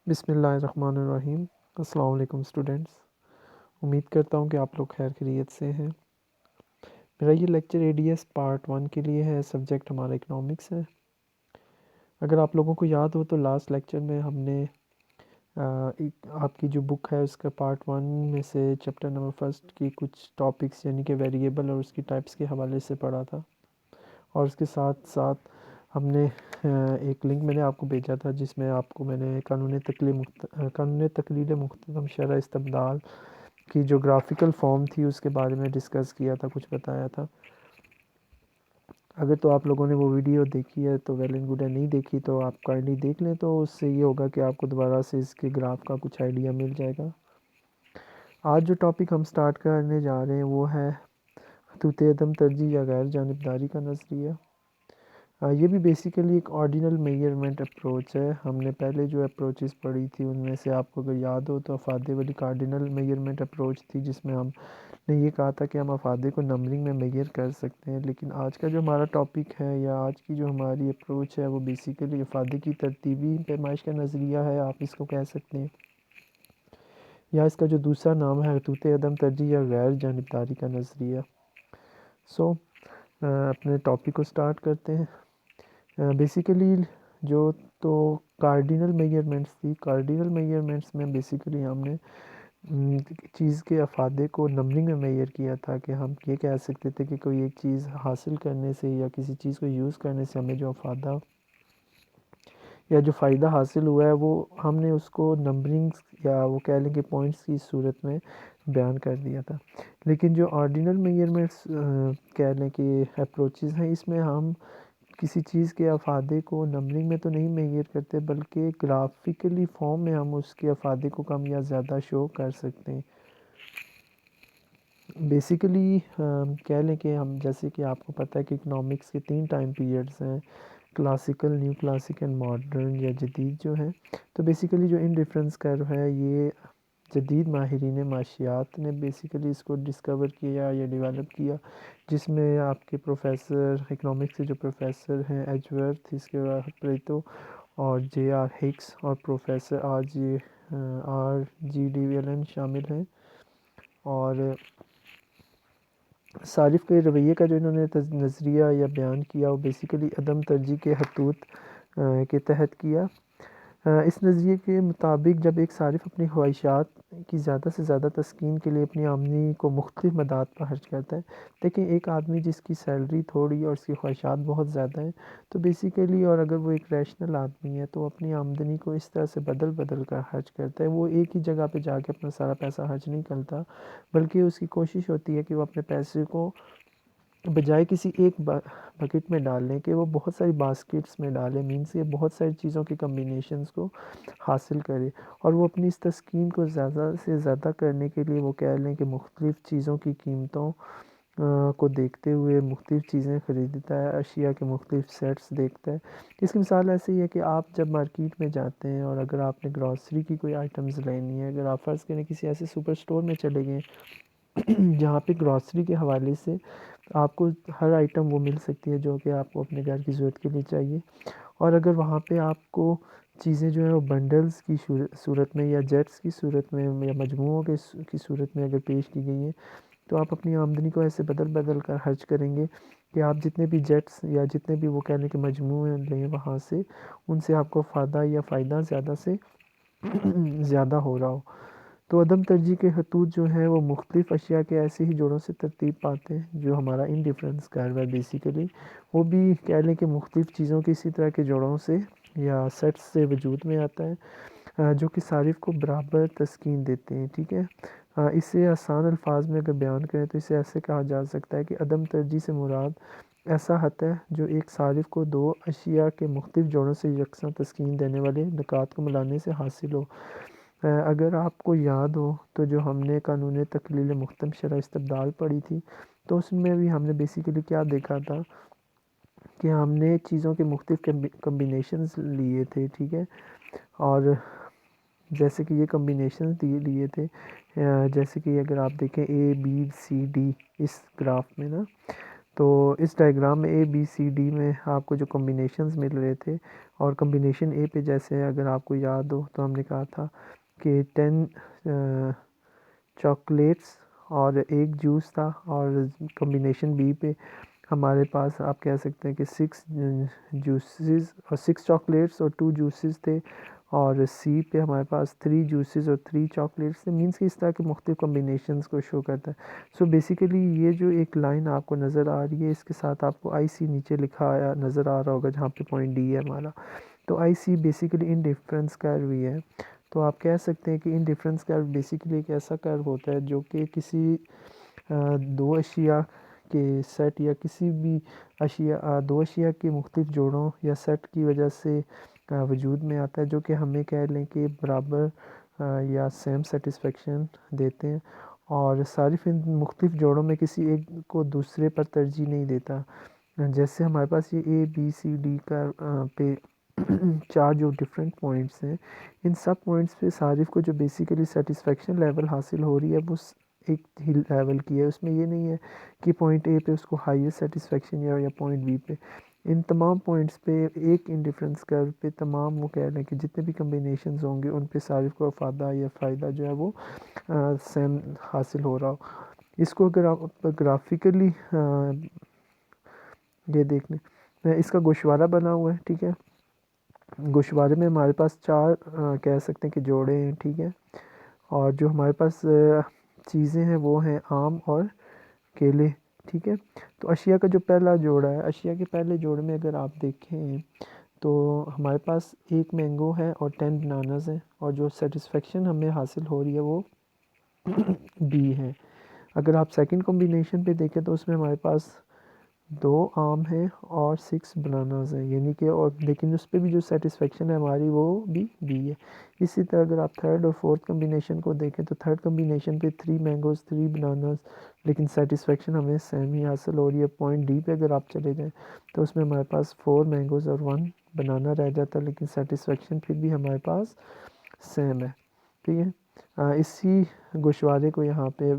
بسم اللہ الرحمن الرحیم۔ السلام علیکم اسٹوڈنٹس، امید کرتا ہوں کہ آپ لوگ خیر خیریت سے ہیں۔ میرا یہ لیکچر اے ڈی ایس پارٹ 1 کے لیے ہے، سبجیکٹ ہمارا اکنامکس ہے۔ اگر آپ لوگوں کو یاد ہو تو لاسٹ لیکچر میں ہم نے آپ کی جو بک ہے اس کا پارٹ 1 میں سے چیپٹر نمبر 1 کی کچھ ٹاپکس یعنی کہ ویریبل اور اس کی ٹائپس کے حوالے سے پڑھا تھا، اور اس کے ساتھ ساتھ ہم نے ایک لنک میں نے آپ کو بھیجا تھا جس میں آپ کو میں نے قانون تقلیل مختتم شرح استبدال کی جو گرافیکل فارم تھی اس کے بارے میں ڈسکس کیا تھا، کچھ بتایا تھا۔ اگر تو آپ لوگوں نے وہ ویڈیو دیکھی ہے تو ویل اینڈ گڈ ہے، نہیں دیکھی تو آپ کائنڈلی دیکھ لیں، تو اس سے یہ ہوگا کہ آپ کو دوبارہ سے اس کے گراف کا کچھ آئیڈیا مل جائے گا۔ آج جو ٹاپک ہم سٹارٹ کرنے جا رہے ہیں وہ ہے خطوط عدم ترجیح یا غیر جانبداری کا نظریہ۔ یہ بھی بیسیکلی ایک آرڈینل میجرمنٹ اپروچ ہے۔ ہم نے پہلے جو اپروچز پڑھی تھی ان میں سے آپ کو اگر یاد ہو تو افادے والی کارڈینل میجرمنٹ اپروچ تھی، جس میں ہم نے یہ کہا تھا کہ ہم افادے کو نمبرنگ میں میجر کر سکتے ہیں، لیکن آج کا جو ہمارا ٹاپک ہے یا آج کی جو ہماری اپروچ ہے وہ بیسیکلی افادے کی ترتیبی پیمائش کا نظریہ ہے، آپ اس کو کہہ سکتے ہیں، یا اس کا جو دوسرا نام ہے خطوط عدم ترجیح یا غیر جانبداری کا نظریہ۔ اپنے ٹاپک کو سٹارٹ کرتے ہیں۔ بیسیکلی جو تو کارڈینل میجرمنٹس تھی، کارڈینل میجرمنٹس میں بیسیکلی ہم نے چیز کے افادے کو نمبرنگ میں میجر کیا تھا، کہ ہم یہ کہہ سکتے تھے کہ کوئی ایک چیز حاصل کرنے سے یا کسی چیز کو یوز کرنے سے ہمیں جو افادہ یا جو فائدہ حاصل ہوا ہے وہ ہم نے اس کو نمبرنگ یا وہ کہہ لیں کہ پوائنٹس کی صورت میں بیان کر دیا تھا۔ لیکن جو آرڈینل میجرمنٹس کہہ لیں کہ اپروچز ہیں، اس میں ہم کسی چیز کے افادے کو نمبرنگ میں تو نہیں میجر کرتے، بلکہ گرافیکلی فارم میں ہم اس کے افادے کو کم یا زیادہ شو کر سکتے ہیں۔ بیسیکلی کہہ لیں کہ ہم جیسے کہ آپ کو پتہ ہے کہ اکنامکس کے 3 ٹائم پیریڈز ہیں، classical, new classic and modern یا جدید جو ہیں۔ تو بیسیکلی جو انڈیفرنس کرو ہے یہ جدید ماہرین معاشیات نے بیسیکلی اس کو ڈسکور کیا یا ڈیولپ کیا، جس میں آپ کے پروفیسر اکنامکس کے جو پروفیسر ہیں ایجورتھ، اس کے بعد پریتو اور جے آر ہکس اور professor R G D Allen شامل ہیں۔ اور صارف کے رویے کا جو انہوں نے نظریہ یا بیان کیا وہ بیسیکلی عدم ترجیح کے خطوط کے تحت کیا۔ اس نظریے کے مطابق جب ایک صارف اپنی خواہشات کی زیادہ سے زیادہ تسکین کے لیے اپنی آمدنی کو مختلف مداد پر خرچ کرتا ہے، دیکھیں ایک آدمی جس کی سیلری تھوڑی اور اس کی خواہشات بہت زیادہ ہیں، تو بیسیکلی اور اگر وہ ایک ریشنل آدمی ہے تو اپنی آمدنی کو اس طرح سے بدل بدل کر خرچ کرتا ہے، وہ ایک ہی جگہ پہ جا کے اپنا سارا پیسہ خرچ نہیں کرتا، بلکہ اس کی کوشش ہوتی ہے کہ وہ اپنے پیسے کو بجائے کسی ایک بکٹ میں ڈالنے کے وہ بہت ساری باسکٹس میں ڈالے، مینس یہ بہت ساری چیزوں کے کمبینیشنز کو حاصل کرے، اور وہ اپنی اس تسکین کو زیادہ سے زیادہ کرنے کے لیے وہ کہہ لیں کہ مختلف چیزوں کی قیمتوں کو دیکھتے ہوئے مختلف چیزیں خریدتا ہے، اشیاء کے مختلف سیٹس دیکھتا ہے۔ اس کی مثال ایسے ہی ہے کہ آپ جب مارکیٹ میں جاتے ہیں اور اگر آپ نے گراسری کی کوئی آئٹمز لینی ہے، اگر آپ فرض کریں کسی ایسے سپر اسٹور میں چلے گئے جہاں پہ گراسری کے حوالے سے آپ کو ہر آئٹم وہ مل سکتی ہے جو کہ آپ کو اپنے گھر کی ضرورت کے لیے چاہیے، اور اگر وہاں پہ آپ کو چیزیں جو ہیں وہ بنڈلز کی صورت میں یا جیٹس کی صورت میں یا مجموعوں کی صورت میں اگر پیش کی گئی ہیں، تو آپ اپنی آمدنی کو ایسے بدل بدل کر خرچ کریں گے کہ آپ جتنے بھی جیٹس یا جتنے بھی وہ کہنے کے مجموعے لیں وہاں سے ان سے آپ کو فائدہ زیادہ سے زیادہ ہو رہا ہو۔ تو عدم ترجیح کے خطوط جو ہیں وہ مختلف اشیاء کے ایسے ہی جوڑوں سے ترتیب پاتے ہیں، جو ہمارا انڈیفرنس کرو ہے بیسیکلی وہ بھی کہہ لیں کہ مختلف چیزوں کی اسی طرح کے جوڑوں سے یا سیٹس سے وجود میں آتا ہے، جو کہ صارف کو برابر تسکین دیتے ہیں، ٹھیک ہے۔ اسے آسان الفاظ میں اگر بیان کریں تو اسے ایسے کہا جا سکتا ہے کہ عدم ترجیح سے مراد ایسا حد ہے جو ایک صارف کو دو اشیاء کے مختلف جوڑوں سے یکساں تسکین دینے والے نکات کو ملانے سے حاصل ہو۔ اگر آپ کو یاد ہو تو جو ہم نے قانون تقلیل مختتم شرح استبدال پڑھی تھی، تو اس میں بھی ہم نے بیسیکلی کیا دیکھا تھا کہ ہم نے چیزوں کے مختلف کمبینیشنز لیے تھے، ٹھیک ہے، اور جیسے کہ یہ کمبینیشنز لیے تھے، جیسے کہ اگر آپ دیکھیں اے بی سی ڈی اس گراف میں نا، تو اس ڈائیگرام میں ABCD میں آپ کو جو کمبینیشنز مل رہے تھے، اور کمبینیشن اے پہ جیسے اگر آپ کو یاد ہو تو ہم نے کہا تھا کہ 10 چاکلیٹس اور ایک جوس تھا، اور کمبینیشن بی پہ ہمارے پاس آپ کہہ سکتے ہیں کہ 6 جوسز اور 6 چاکلیٹس اور 2 جوسز تھے، اور سی پہ ہمارے پاس 3 جوسز اور 3 چاکلیٹس تھے. مینس کہ اس طرح کے مختلف کمبینیشنز کو شو کرتا ہے. سو بیسیکلی یہ جو ایک لائن آپ کو نظر آ رہی ہے، اس کے ساتھ آپ کو آئی سی نیچے لکھا آیا نظر آ رہا ہوگا جہاں پہ پوائنٹ ڈی ہے ہمارا. تو آئی سی بیسیکلی انڈیفرنس کرو ہی ہے. تو آپ کہہ سکتے ہیں کہ انڈیفرنس کرو بیسیکلی ایک ایسا کرو ہوتا ہے جو کہ کسی دو اشیاء کے سیٹ یا کسی بھی دو اشیاء کے مختلف جوڑوں یا سیٹ کی وجہ سے وجود میں آتا ہے، جو کہ ہمیں کہہ لیں کہ برابر یا سیم سیٹسفیکشن دیتے ہیں، اور صارف ان مختلف جوڑوں میں کسی ایک کو دوسرے پر ترجیح نہیں دیتا. جیسے ہمارے پاس یہ ABCD کا پہ 4 جو ڈفرینٹ پوائنٹس ہیں، ان سب پوائنٹس پہ صارف کو جو بیسیکلی سیٹسفیکشن لیول حاصل ہو رہی ہے وہ ایک ہی لیول کی ہے. اس میں یہ نہیں ہے کہ پوائنٹ اے پہ اس کو ہائیسٹ سیٹسفیکشن یا پوائنٹ بی پہ. ان تمام پوائنٹس پہ ایک انڈیفرنس کرو پہ تمام وہ کہہ لیں کہ جتنے بھی کمبینیشنز ہوں گے ان پہ صارف کو افادہ یا فائدہ جو ہے وہ سیم حاصل ہو رہا ہو. اس کو اگر آپ گرافیکلی یہ دیکھ لیں، اس کا گوشوارہ بنا ہوا ہے، ٹھیک ہے. گوشوارے میں ہمارے پاس 4 کہہ سکتے ہیں کہ جوڑے ہیں، ٹھیک ہے. اور جو ہمارے پاس چیزیں ہیں وہ ہیں آم اور کیلے، ٹھیک ہے. تو اشیاء کا جو پہلا جوڑا ہے، اشیاء کے پہلے جوڑے میں اگر آپ دیکھیں تو ہمارے پاس 1 مینگو ہے اور 10 بناناز ہیں، اور جو سیٹسفیکشن ہمیں حاصل ہو رہی ہے وہ بی ہے. اگر آپ سیکنڈ کمبینیشن پہ دیکھیں تو اس میں ہمارے پاس 2 آم ہیں اور 6 بناناز ہیں، یعنی کہ اور لیکن اس پہ بھی جو سیٹسفیکشن ہے ہماری وہ بھی بی ہے. اسی طرح اگر آپ تھرڈ اور فورتھ کمبینیشن کو دیکھیں تو تھرڈ کمبینیشن پہ 3 مینگوز 3 بناناز، لیکن سیٹسفیکشن ہمیں سیم ہی حاصل ہو رہی ہے. پوائنٹ ڈی پہ اگر آپ چلے جائیں تو اس میں ہمارے پاس 4 مینگوز اور 1 بنانا رہ جاتا ہے، لیکن سیٹسفیکشن پھر بھی ہمارے پاس سیم ہے، ٹھیک ہے. اسی گوشوارے کو یہاں پہ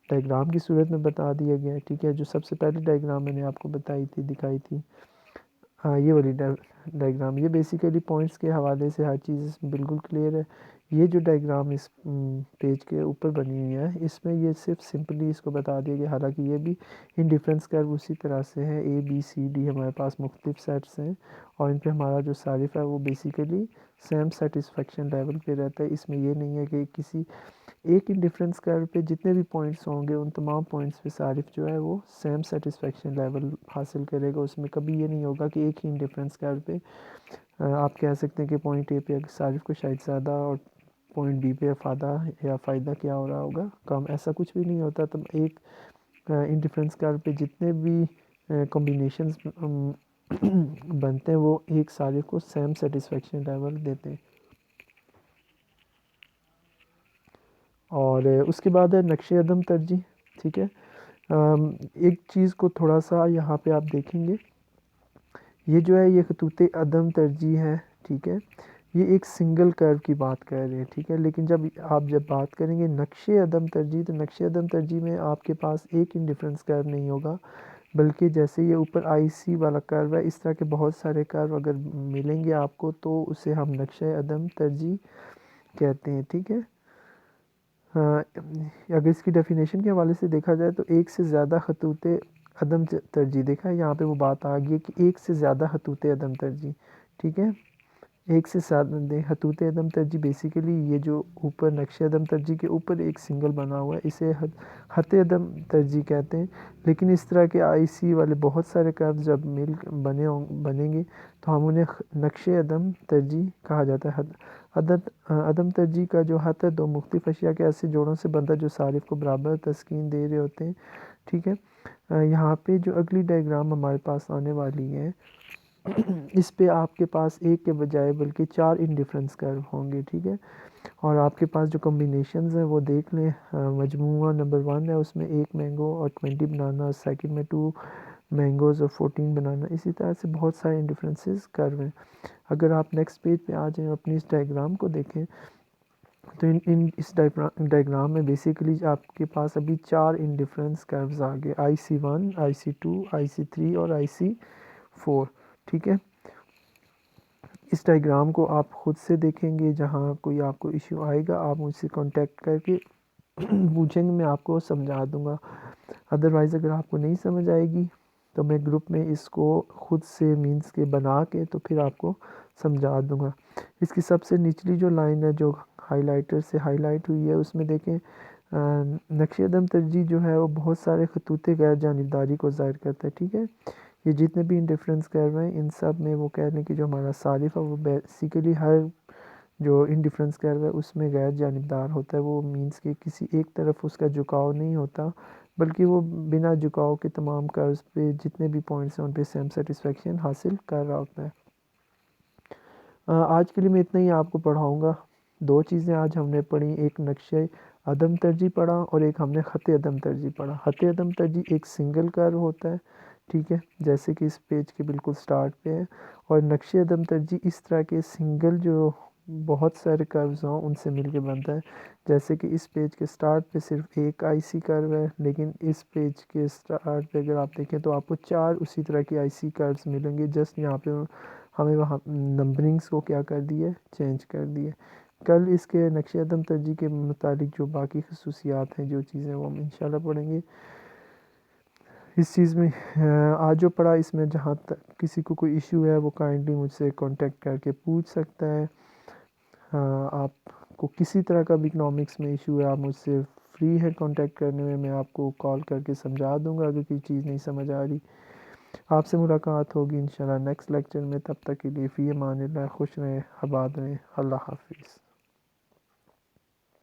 ڈائیگرام کی صورت میں بتا دیا گیا ہے، ٹھیک ہے. جو سب سے پہلی ڈائیگرام میں نے آپ کو بتائی تھی، دکھائی تھی، یہ والی ڈائیگرام، یہ بیسیکلی پوائنٹس کے حوالے سے ہر چیز بالکل کلیئر ہے. یہ جو ڈائیگرام اس پیج کے اوپر بنی ہوئی ہے، اس میں یہ صرف سمپلی اس کو بتا دیا گیا، حالانکہ یہ بھی انڈیفرنس کرو اسی طرح سے ہے. ABCD ہمارے پاس مختلف سیٹس ہیں، اور ان پہ ہمارا جو صارف ہے وہ بیسیکلی سیم سیٹسفیکشن لیول پہ رہتا ہے. اس میں یہ نہیں ہے کہ کسی ایک انڈیفرنس کرو پہ جتنے بھی پوائنٹس ہوں گے ان تمام پوائنٹس پہ صارف جو ہے وہ سیم سیٹسفیکشن لیول حاصل کرے گا. اس میں کبھی یہ نہیں ہوگا کہ ایک ہی انڈیفرنس کرو پہ آپ کہہ سکتے ہیں کہ پوائنٹ اے پہ صارف کو شاید زیادہ اور پوائنٹ بی پہ افادہ یا فائدہ کیا ہو رہا ہوگا کم. ایسا کچھ بھی نہیں ہوتا. تب ایک انڈیفرنس کرو پہ جتنے بھی کمبینیشنز بنتے ہیں وہ ایک صارف کو سیم سیٹسفیکشن لیول دیتے ہیں. اور اس کے بعد ہے نقش عدم ترجیح، ٹھیک ہے. ایک چیز کو تھوڑا سا یہاں پہ آپ دیکھیں گے، یہ جو ہے یہ خطوط عدم ترجیح ہے، ٹھیک ہے. یہ ایک سنگل کرو کی بات کر رہے ہیں، ٹھیک ہے. لیکن جب بات کریں گے نقش عدم ترجیح، تو نقش عدم ترجیح میں آپ کے پاس ایک انڈیفرنس کرو نہیں ہوگا، بلکہ جیسے یہ اوپر آئی سی والا کرو ہے، اس طرح کے بہت سارے کرو اگر ملیں گے آپ کو تو اسے ہم نقش عدم ترجیح کہتے ہیں، ٹھیک ہے. اگر اس کی ڈیفینیشن کے حوالے سے دیکھا جائے تو ایک سے زیادہ خطوط عدم ترجیح، دیکھا ہے یہاں پہ وہ بات آ گئی ہے کہ ایک سے زیادہ خطوط عدم ترجیح، ٹھیک ہے. ایک سے زیادہ خطوط عدم ترجیح بیسیکلی یہ جو اوپر نقش عدم ترجیح کے اوپر ایک سنگل بنا ہوا ہے، اسے خط عدم ترجیح کہتے ہیں. لیکن اس طرح کے آئی سی والے بہت سارے کرو جب بنیں گے تو ہم انہیں نقش عدم ترجیح کہا جاتا ہے. عدم ترجیح کا جو خط ہے 2 مختلف اشیاء کے ایسے جوڑوں سے بنتا ہے جو صارف کو برابر تسکین دے رہے ہوتے ہیں، ٹھیک ہے. یہاں پہ جو اگلی ڈائیگرام ہمارے پاس آنے والی ہے، اس پہ آپ کے پاس ایک کے بجائے بلکہ 4 انڈیفرنس کرو ہوں گے، ٹھیک ہے. اور آپ کے پاس جو کمبینیشنز ہیں وہ دیکھ لیں. مجموعہ نمبر 1 ہے، اس میں 1 مینگو اور 20 بنانا، سیکنڈ میں 2 مینگوز اور 14 بنانا. اسی طرح سے بہت سارے انڈیفرنسز کرو ہیں. اگر آپ نیکسٹ پیج پہ آ جائیں اپنی اس ڈائیگرام کو دیکھیں تو اس ڈائیگرام میں بیسیکلی آپ کے پاس ابھی 4 انڈیفرنس کروز آ گئے، IC1 IC2 IC3 اور IC4، ٹھیک ہے۔ اس ڈائیگرام کو آپ خود سے دیکھیں گے، جہاں کوئی آپ کو ایشو آئے گا آپ مجھ سے کانٹیکٹ کر کے پوچھیں گے، میں آپ کو سمجھا دوں گا۔ ادروائز اگر آپ کو نہیں سمجھ آئے گی تو میں گروپ میں اس کو خود سے مینس کے بنا کے تو پھر آپ کو سمجھا دوں گا۔ اس کی سب سے نچلی جو لائن ہے جو ہائی لائٹر سے ہائی لائٹ ہوئی ہے، اس میں دیکھیں نقش عدم ترجیح جو ہے وہ بہت سارے خطوط غیر جانبداری کو ظاہر کرتا ہے، ٹھیک ہے۔ یہ جتنے بھی انڈیفرنس کر رہے ہیں ان سب میں وہ کہہ رہے ہیں کہ جو ہمارا صارف ہے وہ بیسیکلی ہر جو انڈیفرنس کر رہا ہے اس میں غیر جانبدار ہوتا ہے، وہ مینس کہ کسی ایک طرف اس کا جھکاؤ نہیں ہوتا، بلکہ وہ بنا جھکاؤ کے تمام کرز پہ جتنے بھی پوائنٹس ہیں ان پہ سیم سیٹسفیکشن حاصل کر رہا ہوتا ہے۔ آج کے لیے میں اتنا ہی آپ کو پڑھاؤں گا۔ 2 چیزیں آج ہم نے پڑھی، ایک نقشہ عدم ترجیح پڑھا اور ایک ہم نے خط عدم ترجیح پڑھا۔ خط عدم ترجیح ایک سنگل کرو ہوتا ہے، ٹھیک ہے، جیسے کہ اس پیج کے بالکل سٹارٹ پہ ہے، اور نقش عدم ترجیح اس طرح کے سنگل جو بہت سارے کروز ہوں ان سے مل کے بنتا ہے، جیسے کہ اس پیج کے سٹارٹ پہ صرف ایک IC کرو ہے، لیکن اس پیج کے سٹارٹ پہ اگر آپ دیکھیں تو آپ کو 4 اسی طرح کی IC کروز ملیں گے، جسٹ یہاں پہ ہمیں وہاں نمبرنگز کو کیا کر دی ہے، چینج کر دی ہے۔ کل اس کے نقش عدم ترجیح کے متعلق جو باقی خصوصیات ہیں، جو چیزیں وہ ہم انشاءاللہ پڑھیں گے۔ اس چیز میں آج جو پڑھا اس میں جہاں تک کسی کو کوئی ایشو ہے وہ کائنڈلی مجھ سے کانٹیکٹ کر کے پوچھ سکتا ہے۔ آپ کو کسی طرح کا بھی اکنامکس میں ایشو ہے آپ مجھ سے فری ہے کانٹیکٹ کرنے میں آپ کو کال کر کے سمجھا دوں گا اگر کوئی چیز نہیں سمجھ آ رہی۔ آپ سے ملاقات ہوگی انشاءاللہ نیکسٹ لیکچر میں، تب تک کے لیے فی امان اللہ، خوش رہیں، آباد رہیں، اللہ حافظ۔